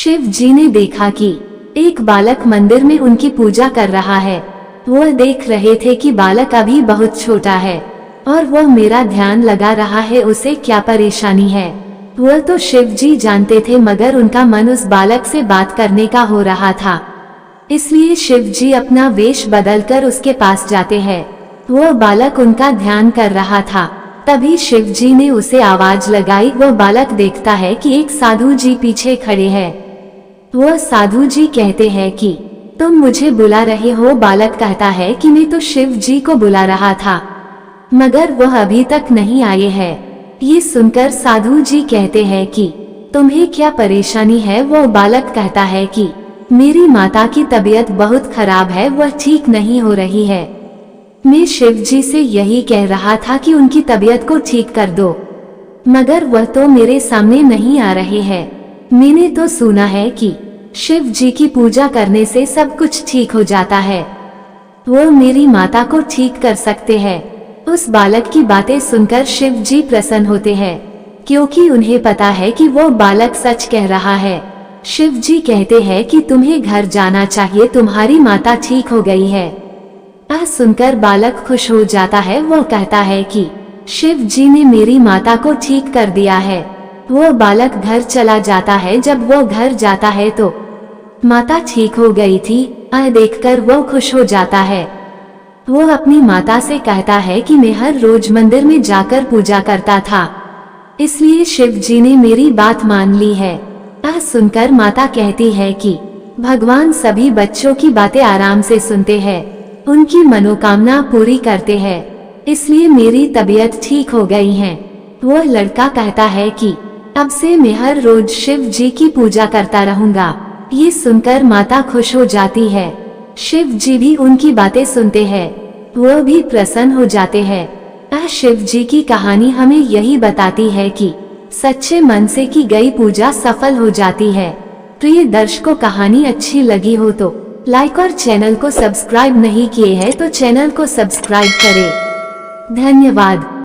शिव जी ने देखा कि एक बालक मंदिर में उनकी पूजा कर रहा है। वह देख रहे थे कि बालक अभी बहुत छोटा है और वह मेरा ध्यान लगा रहा है, उसे क्या परेशानी है। वह तो शिव जी जानते थे, मगर उनका मन उस बालक से बात करने का हो रहा था। इसलिए शिव जी अपना वेश बदलकर उसके पास जाते हैं। वह बालक उनका ध्यान कर रहा था। तभी शिव जी ने उसे आवाज लगाई। वह बालक देखता है कि एक साधु जी पीछे खड़े हैं। वह साधु जी कहते हैं कि तुम मुझे बुला रहे हो। बालक कहता है कि मैं तो शिव जी को बुला रहा था, मगर वह अभी तक नहीं आए हैं। ये सुनकर साधु जी कहते हैं कि तुम्हें क्या परेशानी है। वह बालक कहता है कि मेरी माता की तबीयत बहुत खराब है, वह ठीक नहीं हो रही है। मैं शिव जी से यही कह रहा था कि उनकी तबीयत को ठीक कर दो, मगर वह तो मेरे सामने नहीं आ रहे हैं। मैंने तो सुना है कि शिव जी की पूजा करने से सब कुछ ठीक हो जाता है, वो मेरी माता को ठीक कर सकते हैं। उस बालक की बातें सुनकर शिव जी प्रसन्न होते हैं, क्योंकि उन्हें पता है कि वो बालक सच कह रहा है। शिव जी कहते हैं कि तुम्हें घर जाना चाहिए, तुम्हारी माता ठीक हो गई है। यह सुनकर बालक खुश हो जाता है। वो कहता है कि शिव जी ने मेरी माता को ठीक कर दिया है। वो बालक घर चला जाता है। जब वो घर जाता है तो माता ठीक हो गई थी। यह देखकर वो खुश हो जाता है। वो अपनी माता से कहता है कि मैं हर रोज मंदिर में जाकर पूजा करता था, इसलिए शिव जी ने मेरी बात मान ली है। यह सुनकर माता कहती है कि भगवान सभी बच्चों की बातें आराम से सुनते हैं, उनकी मनोकामना पूरी करते हैं, इसलिए मेरी तबीयत ठीक हो गई है। वो लड़का कहता है कि अब से मैं हर रोज शिव जी की पूजा करता रहूंगा। ये सुनकर माता खुश हो जाती है। शिव जी भी उनकी बातें सुनते हैं, वो भी प्रसन्न हो जाते हैं। यह शिव जी की कहानी हमें यही बताती है कि सच्चे मन से की गई पूजा सफल हो जाती है। प्रिय दर्शकों, कहानी अच्छी लगी हो तो लाइक और चैनल को सब्सक्राइब नहीं किए हैं तो चैनल को सब्सक्राइब करें। धन्यवाद।